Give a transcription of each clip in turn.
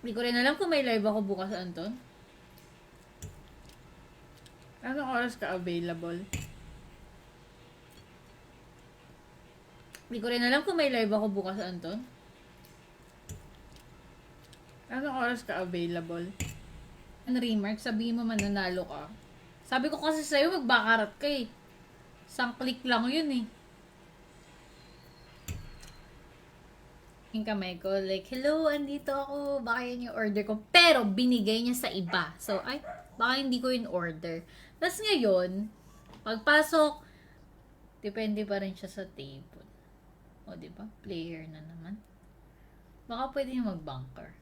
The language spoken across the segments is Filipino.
Hindi ko rin alam kung may live ako bukas, Anton. Anong oras ka available? Hindi ko rin alam kung may live ako bukas, Anton. Anong oras ka available? Remark, sabihin mo mananalo ka. Sabi ko kasi sa'yo, magbakarat ka eh. Isang click lang yun eh. Yung kamay ko, like, hello, andito ako, baka yan yung order ko. Pero, binigay niya sa iba. So, ay, baka hindi ko yung order. Tapos ngayon, pagpasok, depende pa rin siya sa table. O, diba? Player na naman. Baka pwede yung mag-bunker.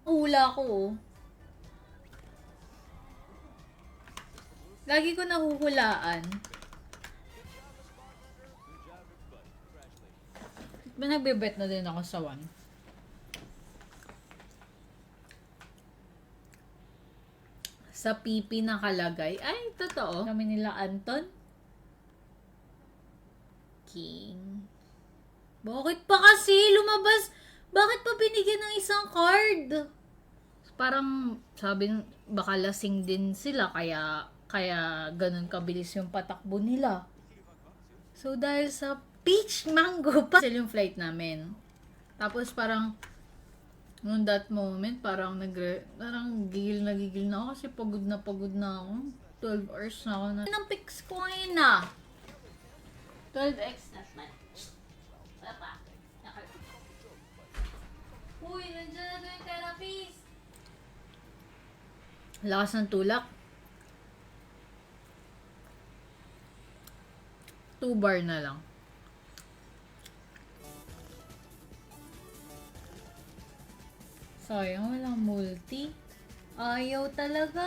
Hula ko, oh. Lagi ko nahuhulaan. Nagbebet na din ako sa 1. Sa PP nakalagay. Ay, totoo. Kami nila Anton. King. Bakit pa kasi lumabas? Bakit pa binigyan ng isang card? Parang sabi baka lasing din sila kaya ganun kabilis yung patakbo nila. So dahil sa peach mango pa yung flight namin. Tapos parang noon that moment parang gigil na ako kasi pagod na ako. 12 hours na ako na. Anong picks ko ngayon na? 12x na man. Papa. Uy, nandiyan na yung therapist. Lakas ng tulak. 2 bar na lang. Sayang, walang multi. Ayaw talaga.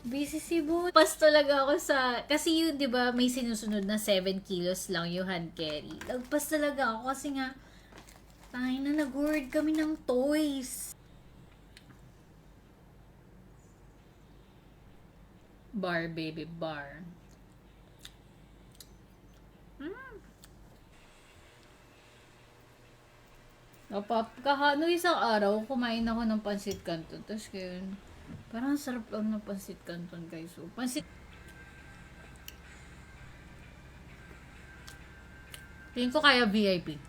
Busy si Boy. Pas talaga ako sa... Kasi yun, di ba, may sinusunod na 7 kilos lang yung hand carry. Lagpas talaga ako kasi nga, tayo na nag-hoard kami ng toys. Bar, baby, bar. No, isang araw, kumain ako ng pansit canton. Tapos ngayon, parang sarap lang ng pansit canton, guys. So, pansit... Tingin ko kaya VIP.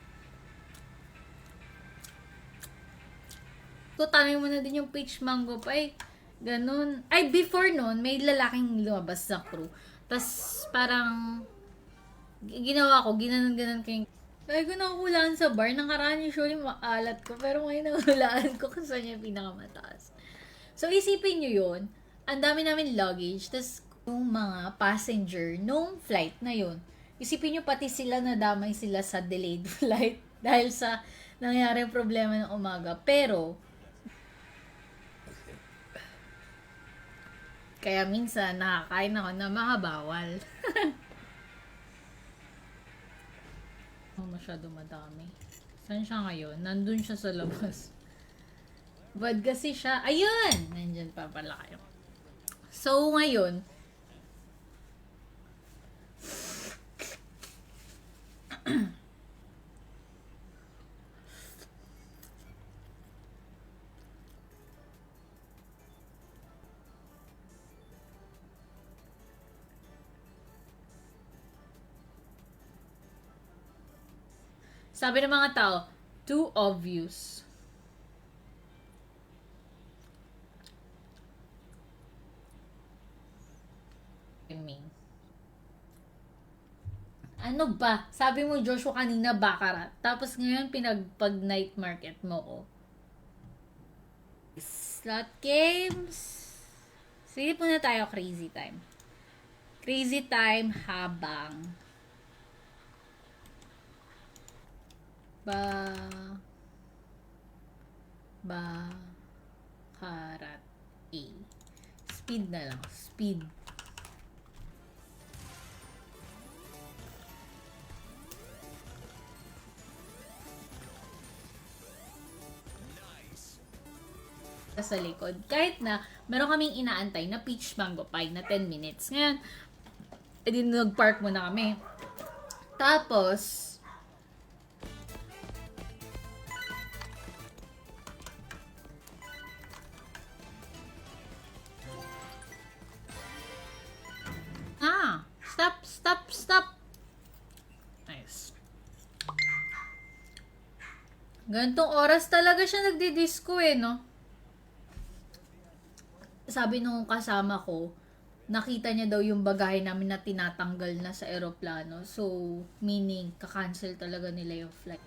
Tanongin mo na din yung peach mango pa eh. Ganun. Ay, before nun, may lalaking lumabas sa crew. Tapos, parang, ginawa ko, ginanon-ganon kayong... Kaya ko nakuhulaan sa bar. Nakaraan usually maalat ko. Pero ngayon nakuhulaan ko kung saan yung pinakamataas. So, isipin nyo yun. Ang dami namin luggage. Tapos, yung mga passenger nung flight na yun. Isipin nyo pati sila nadamay sila sa delayed flight. Dahil sa nangyaring problema ng umaga. Pero, kaya minsan nakakain ako na mga bawal. Masyado madami. Saan siya ngayon? Nandun siya sa labas. Bad kasi siya. Ayun! Nandyan pa pala kayo. So, ngayon, sabi ng mga tao, too obvious. I mean, ano ba? Sabi mo, Joshua, kanina bakarat. Tapos ngayon, pag night market mo ko. Slot games. Sige po na tayo, crazy time. Crazy time habang bakarat A. Speed na lang. Speed. Sa likod. Kahit na meron kaming inaantay na peach mango pie na 10 minutes. Ngayon, edi nag-park muna kami. Tapos, Gantong oras talaga siya nagdi-disco eh, no? Sabi nung kasama ko, nakita niya daw yung bagahe namin na tinatanggal na sa eroplano. So, meaning, kakancel talaga nila yung flight.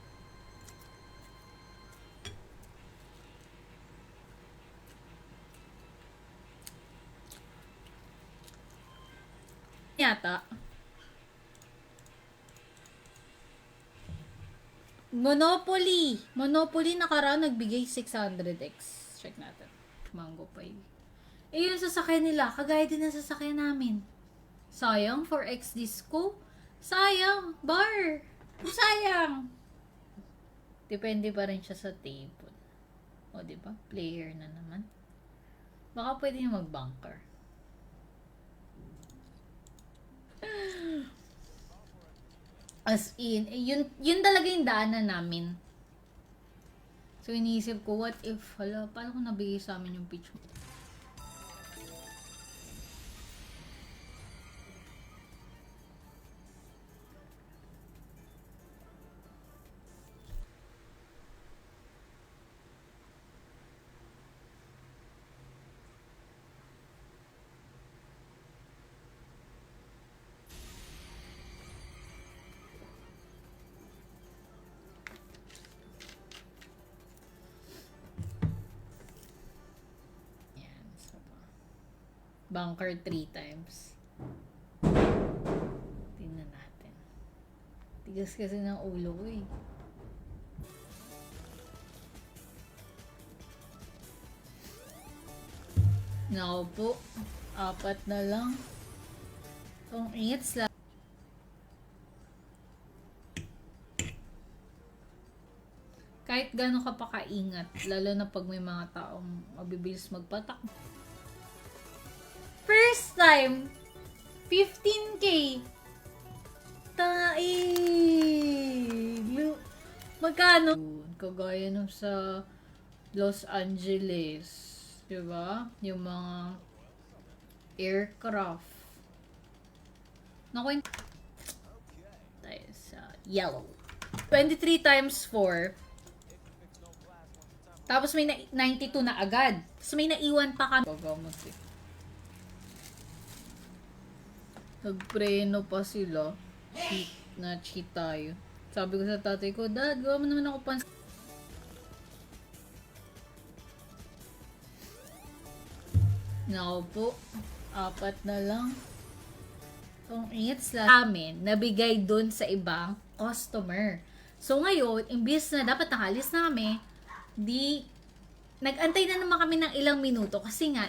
Yata. Monopoly. Monopoly nakaraan nagbigay 600x. Check natin. Mango Pie. Eh, yung sasakyan nila, kagaya din ng sasakyan namin. Sayang, 4x disco. Sayang, bar. Sayang. Depende pa rin siya sa table. O, diba? Player na naman. Baka pwede yung mag-bunker. As in, yun talaga yung daanan namin. So, iniisip ko, what if, hala, paano kung nabigay sa amin yung pitch? Yan, so, bunker 3 times. Tingnan natin. Tigas kasi ng ulo ko eh. Nako po. 4 na lang. Itong ingits lang. Kahit gano'n ka pa kaingat, lalo na pag may mga taong mabibilis magpatak. First time, 15K. Magkano? Kagaya nung sa Los Angeles. Diba? Yung mga aircraft. Naku, tayo sa yellow. 23 times 4. Tapos may 92 na agad. Tapos may naiwan pa kami. Gagamot eh. Nagpreno pa sila. Cheat tayo. Sabi ko sa tatay ko, Dad, gawa mo naman ako pansin. Nako po. 4 na lang. Itong ingits lang amin, nabigay dun sa ibang customer. So ngayon, imbis na dapat nakalis na kami, nag-antay na naman kami ng ilang minuto kasi nga,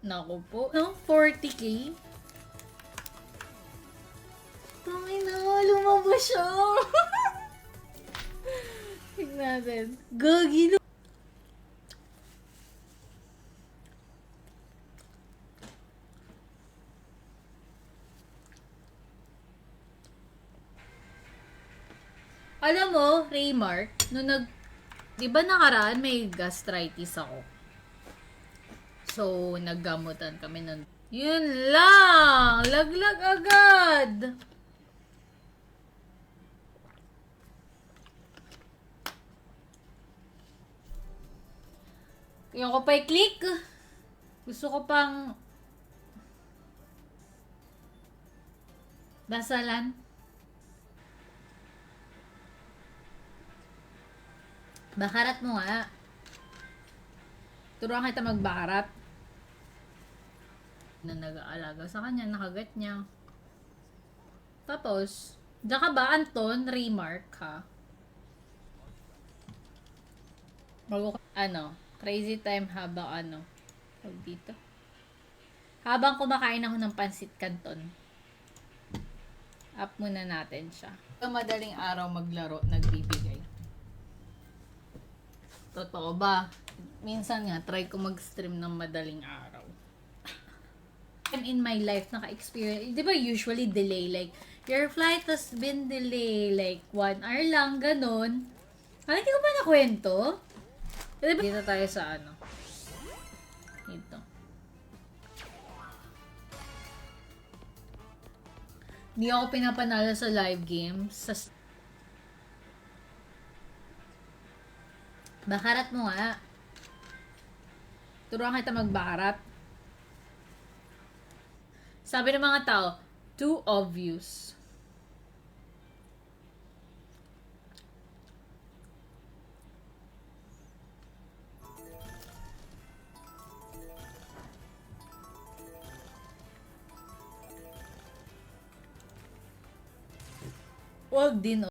naku po, no? 40K? Tangay na, lumabas siya! Tignan natin. Gagi, no? Alam mo, Raymark, nung di ba nakaraan may gastritis ako? So, naggamutan kami nun. Yun lang! Laglag agad! Yung ko pa i-click. Gusto ko pang dasalan. Bakarat mo nga. Turuan kita magbakarat. Na nag-aalaga sa kanya, nakagat niya. Tapos, diyan ka ba, Anton? Remark, ha? Crazy time habang dito. Habang kumakain ako ng pansit canton. Up muna natin siya. Sa madaling araw maglaro, nagbibigay. Totoo ba? Minsan nga, try ko mag-stream ng madaling araw. In my life, naka-experience, di ba usually delay, like, your flight has been delayed, like, 1 hour lang, ganun. Hindi ko ba nakwento? Diba? Dito tayo sa Dito. Hindi ako pinapanalo sa live games. Bakarat mo nga. Turuan kita magbakarat. Sabi ng mga tao, too obvious. Wag din